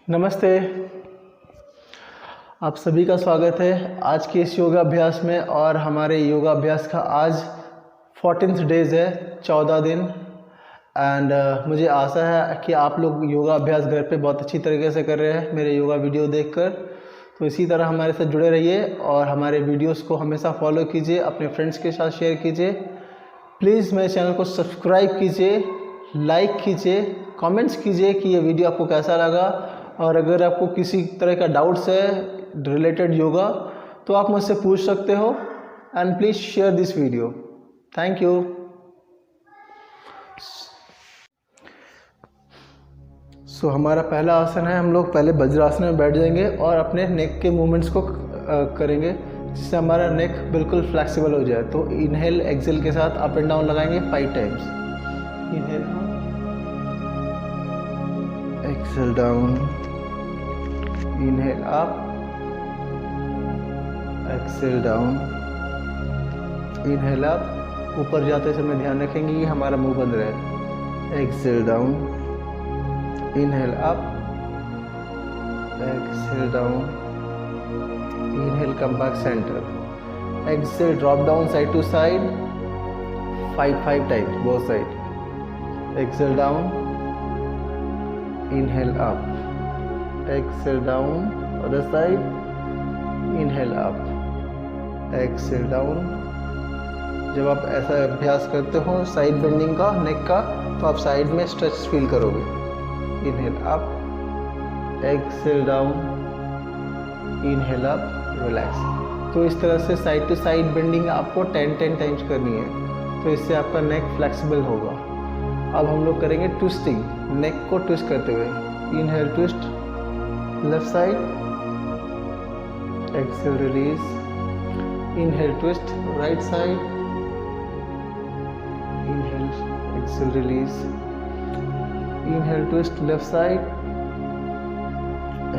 नमस्ते, आप सभी का स्वागत है आज के इस योगा अभ्यास में। और हमारे योगा अभ्यास का आज 14th डेज है, 14 दिन। एंड मुझे आशा है कि आप लोग योगा अभ्यास घर पे बहुत अच्छी तरीके से कर रहे हैं मेरे योगा वीडियो देखकर। तो इसी तरह हमारे साथ जुड़े रहिए और हमारे वीडियोस को हमेशा फॉलो कीजिए, अपने फ्रेंड्स के साथ शेयर कीजिए। प्लीज़ मेरे चैनल को सब्सक्राइब कीजिए, लाइक कीजिए, कमेंट्स कीजिए कि ये वीडियो आपको कैसा लगा। और अगर आपको किसी तरह का डाउट्स है रिलेटेड योगा तो आप मुझसे पूछ सकते हो। And please share this video. Thank you. So हमारा पहला आसन है, हम लोग पहले वज्रासन में बैठ जाएंगे और अपने नेक के मूवमेंट्स को करेंगे जिससे हमारा नेक बिल्कुल फ्लेक्सिबल हो जाए। तो इनहेल एक्सेल के साथ अप एंड डाउन लगाएंगे 5 times. Inhale, Excel down, inhale up, exhale down, inhale up. ऊपर जाते समय ध्यान रखेंगे कि हमारा मुंह बंद रहे। Exhale down, inhale up, exhale down, inhale come back centre, exhale drop down side to side 5 times both side. Exhale down, inhale up, exhale down other side, inhale up, exhale down. जब आप ऐसा अभ्यास करते हो side bending का नेक का तो आप साइड में स्ट्रेच फील करोगे। Inhale up, exhale down, inhale up, relax. तो इस तरह से साइड टू साइड बेंडिंग आपको 10 टाइम्स करनी है, तो इससे आपका नेक फ्लेक्सिबल होगा। अब हम लोग करेंगे ट्विस्टिंग, नेक को ट्विस्ट करते हुए। Inhale twist left side, exhale release, inhale twist right side, inhale exhale release, inhale twist left side,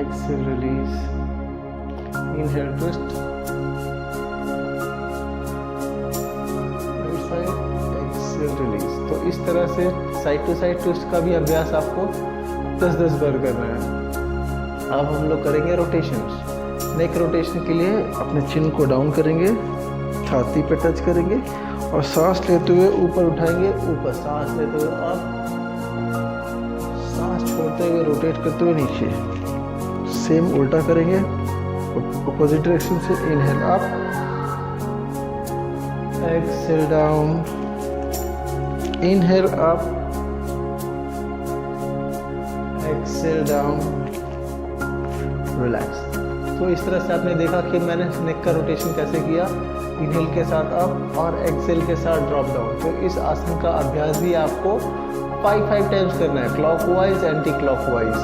exhale release, inhale twist right side, exhale release. तो इस तरह से साइड टू साइड ट्विस्ट का भी अभ्यास आपको 10-10 बार करना है। अब हम लोग करेंगे रोटेशंस। नेक रोटेशन के लिए अपने चिन को डाउन करेंगे, छाती पे टच करेंगे और सांस लेते हुए ऊपर उठाएंगे, ऊपर सांस लेते हुए अप, सांस छोड़ते हुए रोटेट करते हुए नीचे। सेम उल्टा करेंगे अपोजिट डायरेक्शन से। Inhale up, exhale down, inhale up, exhale down, relax. तो इस तरह से आपने देखा कि मैंने नेक का रोटेशन कैसे किया, इनहेल के साथ अप और एक्सेल के साथ ड्रॉप डाउन। तो इस आसन का अभ्यास भी आपको 5 टाइम्स करना है, क्लॉकवाइज एंटी क्लॉकवाइज।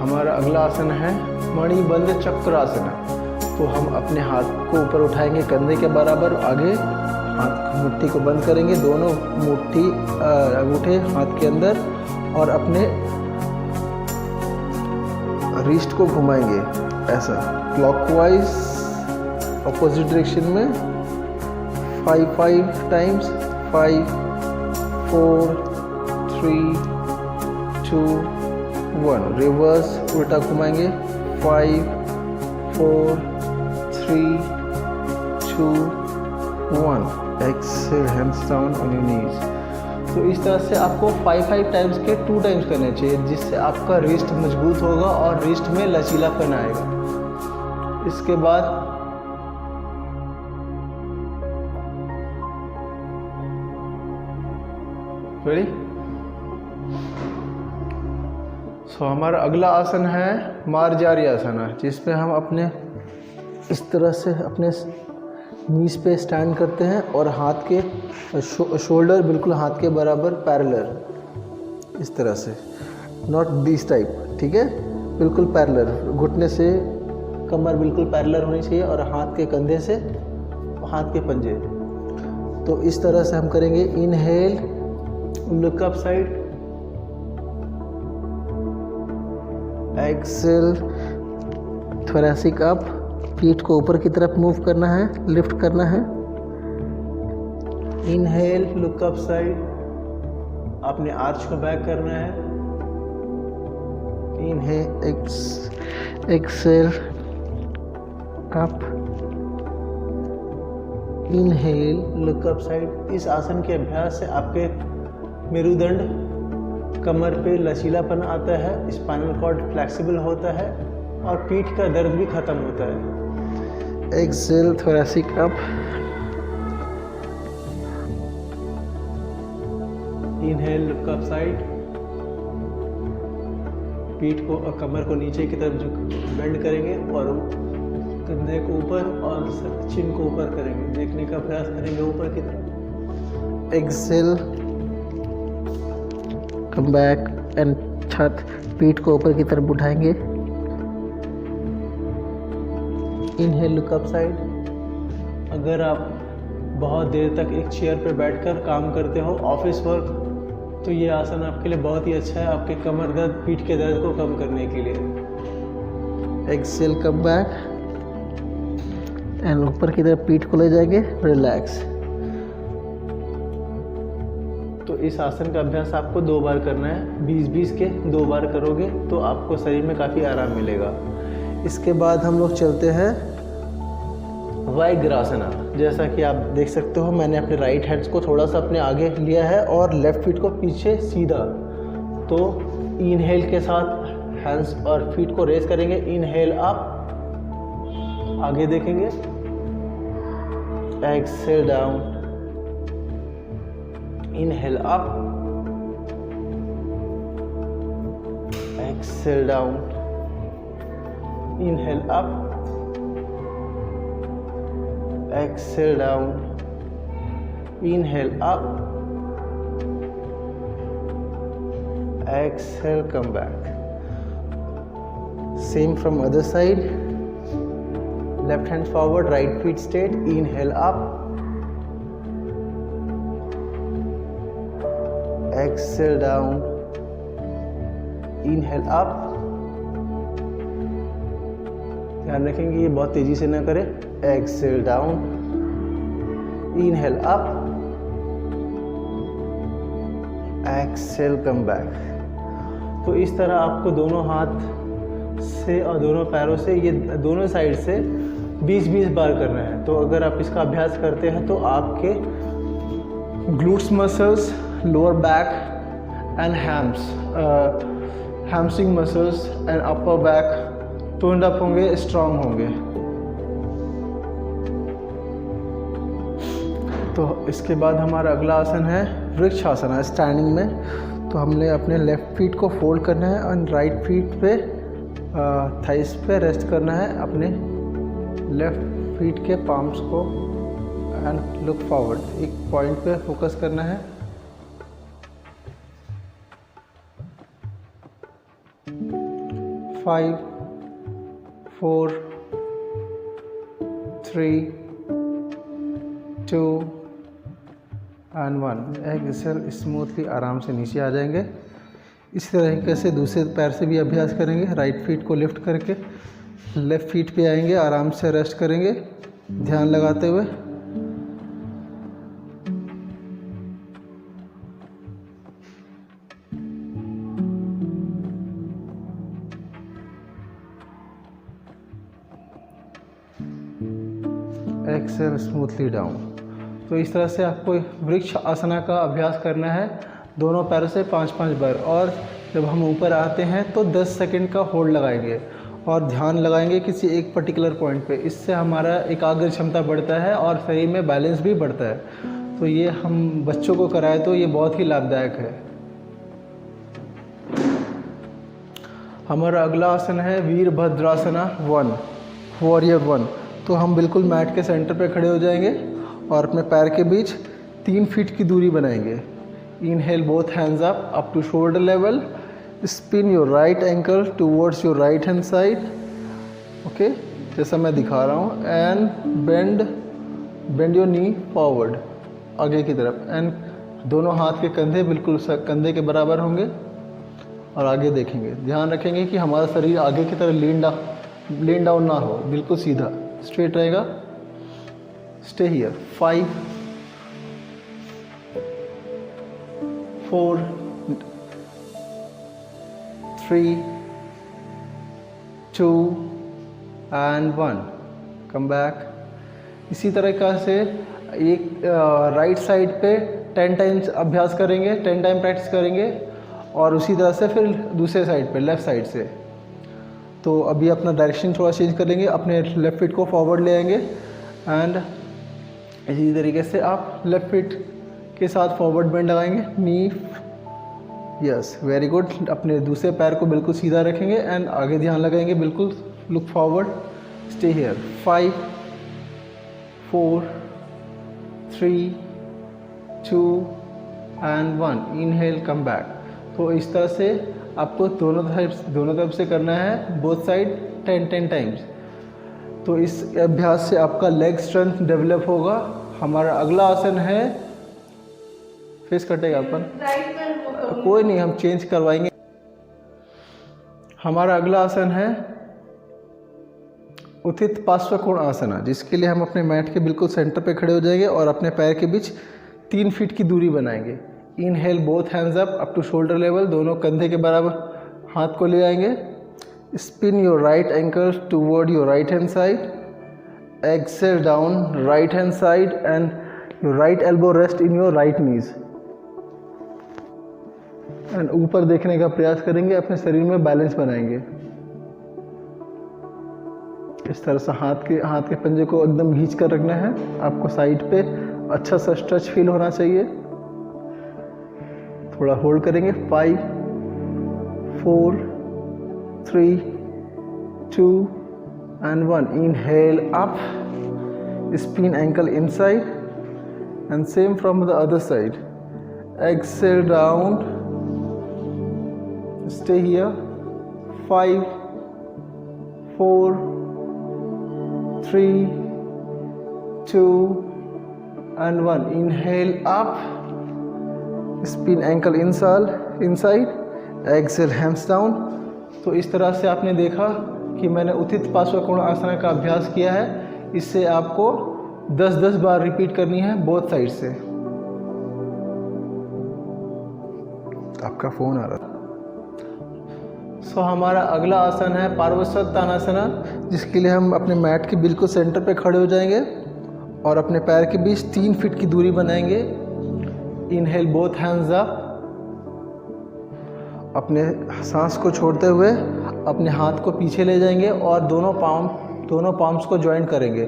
हमारा अगला आसन है मणिबंध चक्रासन। तो हम अपने हाथ को ऊपर उठाएंगे कंधे के बराबर, आगे हाथ मुट्ठी को बंद करेंगे, दोनों मुट्ठी अंगूठे हाथ के अंदर, और अपने रिस्ट को घुमाएंगे ऐसा क्लॉकवाइज अपोजिट डायरेक्शन में 5 टाइम्स। 5, 4, 3, 2, 1। रिवर्स उल्टा घुमाएंगे 5, 4, 3, 2, 1। Exhale, hands down on your knees. तो इस तरह से आपको 5 टाइम्स के 2 टाइम्स करने चाहिए, जिससे आपका रिस्ट मजबूत होगा और रिस्ट में लचीलापन आएगा। इसके बाद रेडी। सो हमारा अगला आसन है मार्जारी आसन, जिसमें हम अपने इस तरह से अपने नीज पे स्टैंड करते हैं और हाथ के शोल्डर बिल्कुल हाथ के बराबर पैरेलल, इस तरह से, नॉट दिस टाइप, ठीक है, बिल्कुल पैरेलल। घुटने से कमर बिल्कुल पैरेलल होनी चाहिए और हाथ के कंधे से हाथ के पंजे। तो इस तरह से हम करेंगे। Inhale, look up side, exhale, thoracic up, पीठ को ऊपर की तरफ मूव करना है, लिफ्ट करना है। इनहेल, लुक अप साइड, अपने आर्च को बैक करना है। Inhale, exhale, up, inhale, look up side. इस आसन के अभ्यास से आपके मेरुदंड, कमर पे लचीलापन आता है, स्पाइनल कॉर्ड फ्लेक्सिबल होता है और पीठ का दर्द भी खत्म होता है। Exhale, thoracic up, inhale, look up side. पीठ को और कमर को नीचे की तरफ बेंड करेंगे और कंधे को ऊपर और चिन को ऊपर करेंगे, देखने का प्रयास करेंगे ऊपर की तरफ। एक्सेल, कम बैक एंड छत, पीठ को ऊपर की तरफ उठाएंगे। Inhale, look up side. अगर आप बहुत देर तक एक चेयर पर बैठकर काम करते हो, ऑफिस वर्क, तो ये आसन आपके लिए बहुत ही अच्छा है, आपके कमर दर्द, पीठ के दर्द को कम करने के लिए। एक्सेल, कम बैक एंड ऊपर की तरफ पीठ को ले जाएंगे, रिलैक्स। तो इस आसन का अभ्यास आपको 2 बार करना है, 20-20 के 2 बार करोगे तो आपको शरीर में काफ़ी आराम मिलेगा। इसके बाद हम लोग चलते हैं वाइग्रासना। जैसा कि आप देख सकते हो, मैंने अपने राइट हैंड्स को थोड़ा सा अपने आगे लिया है और लेफ्ट फीट को पीछे सीधा। तो इनहेल के साथ हैंड्स और फीट को रेस करेंगे, इनहेल अप, आगे देखेंगे, Excel down, inhale up, exhale down, inhale up, exhale down, inhale up, exhale, come back. Same from other side, left hand forward, right feet straight, inhale up, exhale down, inhale up। ध्यान रखेंगे ये बहुत तेजी से ना करें। Exhale down, inhale up, exhale, come back. तो इस तरह आपको दोनों हाथ से और दोनों पैरों से, ये दोनों साइड से 20-20 बार करना है। तो अगर आप इसका अभ्यास करते हैं तो आपके glutes muscles, lower back and hamstring muscles and upper back toned up होंगे, स्ट्रांग होंगे। तो इसके बाद हमारा अगला आसन है वृक्षासन, स्टैंडिंग में। तो हमने अपने लेफ़्ट फीट को फोल्ड करना है और राइट फीट पे थाइस पे रेस्ट करना है, अपने लेफ़्ट फीट के पाम्स को एंड लुक फॉरवर्ड, एक पॉइंट पे फोकस करना है। Five, 4, 3, 2 and 1। एक्सेल, स्मूथली आराम से नीचे आ जाएंगे। इसी तरीके से दूसरे पैर से भी अभ्यास करेंगे। राइट फीट को लिफ्ट करके लेफ़्ट फीट पे आएंगे, आराम से रेस्ट करेंगे ध्यान लगाते हुए। Exhale, smoothly down. तो इस तरह से आपको वृक्ष आसना का अभ्यास करना है दोनों पैरों से 5-5 बार। और जब हम ऊपर आते हैं तो 10 सेकंड का होल्ड लगाएंगे और ध्यान लगाएंगे किसी एक पर्टिकुलर पॉइंट पे। इससे हमारा एकाग्र क्षमता बढ़ता है और शरीर में बैलेंस भी बढ़ता है। तो ये हम बच्चों को कराएं तो ये बहुत ही लाभदायक है। हमारा अगला आसन है वीरभद्रासना 1, वॉरियर 1। तो हम बिल्कुल मैट के सेंटर पे खड़े हो जाएंगे और अपने पैर के बीच 3 फीट की दूरी बनाएंगे। Inhale both hands up to shoulder level, spin your right ankle towards your right hand side, okay, जैसा मैं दिखा रहा हूँ। And bend your knee forward, आगे की तरफ। एंड दोनों हाथ के कंधे बिल्कुल कंधे के बराबर होंगे और आगे देखेंगे। ध्यान रखेंगे कि हमारा शरीर आगे की तरफ लीन डाउन ना हो, बिल्कुल सीधा स्ट्रेट रहेगा। Stay here. 5, 4, 3, 2 and 1, come back. इसी तरीक़ा से एक राइट साइड पे 10 टाइम्स अभ्यास करेंगे, 10 टाइम प्रैक्टिस करेंगे, और उसी तरह से फिर दूसरे साइड पे लेफ़्ट साइड से। तो अभी अपना डायरेक्शन थोड़ा चेंज कर लेंगे, अपने लेफ़्ट फीट को फॉरवर्ड ले आएंगे एंड इसी तरीके से आप लेफ़्ट फीट के साथ फॉरवर्ड बेंड लगाएंगे, नी, यस, वेरी गुड। अपने दूसरे पैर को बिल्कुल सीधा रखेंगे एंड आगे ध्यान लगाएंगे, बिल्कुल look forward, stay here. 5 4 3 2 and 1, inhale, come back. तो इस तरह से आपको दोनों तरफ से करना है, बोथ साइड 10 टाइम्स। तो इस अभ्यास से आपका लेग स्ट्रेंथ डेवलप होगा। हमारा अगला आसन है, फेस कटेगा अपन, कोई नहीं, हम चेंज करवाएंगे। हमारा अगला आसन है उत्थित पार्श्वकोण आसना, जिसके लिए हम अपने मैट के बिल्कुल सेंटर पे खड़े हो जाएंगे और अपने पैर के बीच 3 फीट की दूरी बनाएंगे। Inhale, both hands up to shoulder level, दोनों कंधे के बराबर हाथ को ले आएंगे। Spin your right ankle toward your right hand side, exhale down right hand side and your right elbow rest in your right knees and ऊपर देखने का प्रयास करेंगे, अपने शरीर में बैलेंस बनाएंगे। इस तरह से हाथ के पंजे को एकदम खींच कर रखना है। आपको साइड पे अच्छा सा स्ट्रेच फील होना चाहिए। थोड़ा होल्ड करेंगे। 5 4 3 2 and 1, inhale up, spin ankle inside and same from the other side. Exhale down, stay here. 5 4 3 2 and 1, inhale up, spin ankle inside, exhale hands down। तो इस तरह से आपने देखा कि मैंने उत्थित पार्श्वकोण आसना का अभ्यास किया है। इससे आपको 10-10 बार रिपीट करनी है बोथ साइड से। आपका फोन आ रहा था। सो हमारा अगला आसन है पार्श्वोत्थानासना, जिसके लिए हम अपने मैट के बिल्कुल सेंटर पे खड़े हो जाएंगे और अपने पैर के बीच 3 फीट की दूरी बनाएंगे। इनहेल, बोथ हैंड्स अप, अपने सांस को छोड़ते हुए अपने हाथ को पीछे ले जाएंगे और दोनों पाम्स को ज्वाइंट करेंगे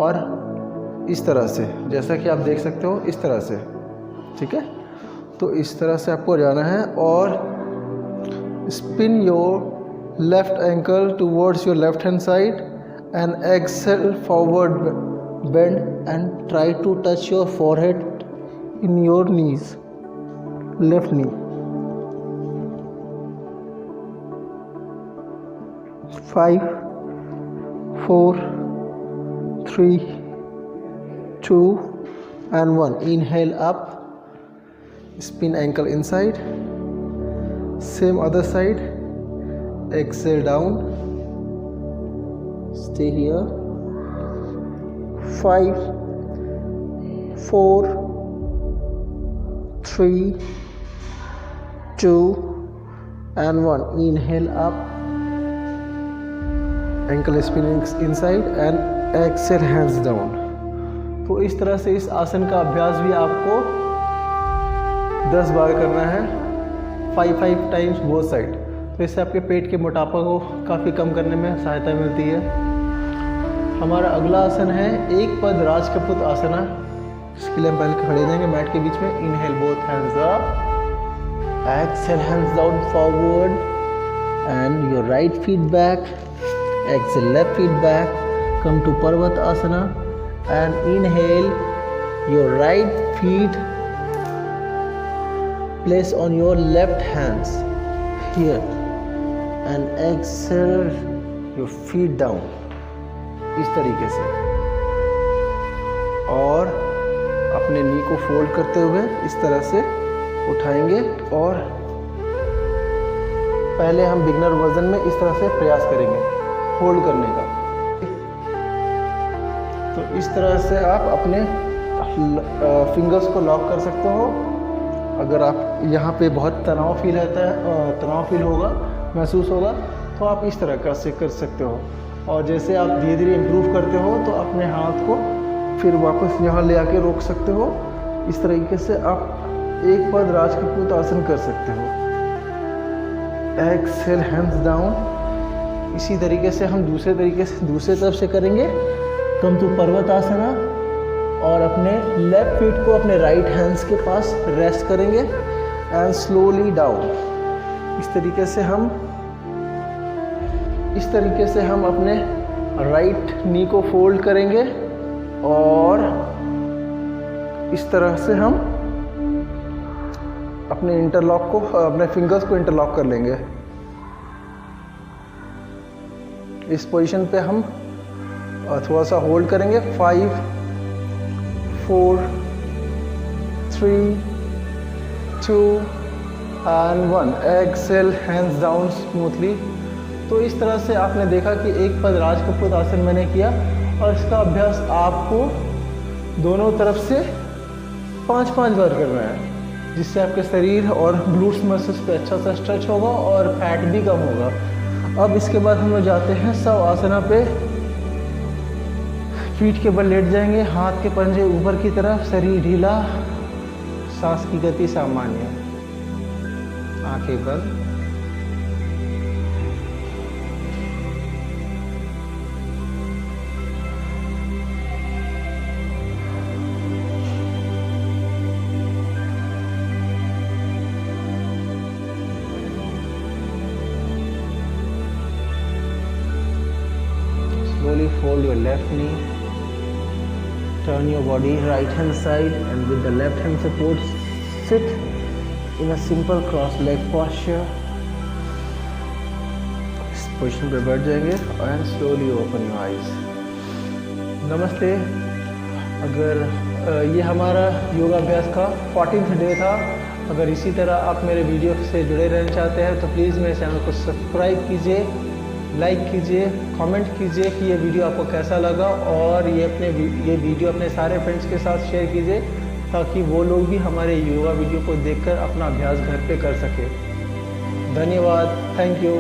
और इस तरह से, जैसा कि आप देख सकते हो, इस तरह से, ठीक है। तो इस तरह से आपको जाना है और spin your left ankle towards your left hand side and exhale forward bend and try to touch your forehead in your knees, left knee. 5 4 3 2 and 1, inhale up, spin ankle inside, same other side, exhale down, stay here. 5 4 3 2 and 1, inhale up, ankle spinning inside and exhale hands down। तो इस तरह से इस आसन का अभ्यास भी आपको 10 बार करना है, 5 टाइम्स बोथ साइड। तो इससे आपके पेट के मोटापा को काफ़ी कम करने में सहायता मिलती है। हमारा अगला आसन है एक पद राजकपूत आसना, जिसके लिए हम पहले खड़े जाएंगे मैट के बीच में। Inhale, both hands up, exhale hands down forward and your right feet back, exhale left feet back, come to Parvatasana and inhale your right feet place on your left hands here and exhale your feet down, इस तरीके से। और अपने नी को fold करते हुए इस तरह से उठाएंगे और पहले हम बिगनर वर्जन में इस तरह से प्रयास करेंगे होल्ड करने का। तो इस तरह से आप अपने फिंगर्स को लॉक कर सकते हो। अगर आप यहाँ पे बहुत तनाव फील होगा, महसूस होगा, तो आप इस तरह का से कर सकते हो। और जैसे आप धीरे धीरे इम्प्रूव करते हो तो अपने हाथ को फिर वापस यहाँ ले आके रोक सकते हो। इस तरीके से आप एक पद राजकपूत आसन कर सकते हो। Exhale hands down. इसी तरीके से हम दूसरे तरफ से करेंगे। कम टू पर्वतासना और अपने लेफ्ट फीट को अपने राइट हैंड्स के पास रेस्ट करेंगे एंड स्लोली डाउन। इस तरीके से हम अपने राइट नी को फोल्ड करेंगे और इस तरह से हम अपने फिंगर्स को इंटरलॉक कर लेंगे। इस पोजीशन पे हम थोड़ा सा होल्ड करेंगे। 5 4 3 2 and 1। Exhale hands down smoothly. तो इस तरह से आपने देखा कि एक पद राजकपूत आसन मैंने किया और इसका अभ्यास आपको दोनों तरफ से 5-5 बार करना है, जिससे आपके शरीर और ग्लूट्स मसल्स पे अच्छा सा स्ट्रेच होगा और फैट भी कम होगा। अब इसके बाद हम लोग जाते हैं शव आसना पे। पीठ के बल लेट जाएंगे, हाथ के पंजे ऊपर की तरफ, शरीर ढीला, सांस की गति सामान्य, आंखें बंद। Slowly fold your left knee, turn your body right hand side and with the left hand support sit in a simple cross leg posture. इस पोजीशन पे बैठ जाएंगे and slowly open your eyes. नमस्ते। अगर ये हमारा योगाभ्यास का 14th डे था। अगर इसी तरह आप मेरे वीडियो से जुड़े रहना चाहते हैं तो प्लीज़ मेरे चैनल को सब्सक्राइब कीजिए, लाइक कीजिए, कमेंट कीजिए कि ये वीडियो आपको कैसा लगा और ये वीडियो अपने सारे फ्रेंड्स के साथ शेयर कीजिए ताकि वो लोग भी हमारे योगा वीडियो को देखकर अपना अभ्यास घर पे कर सके। धन्यवाद। Thank you.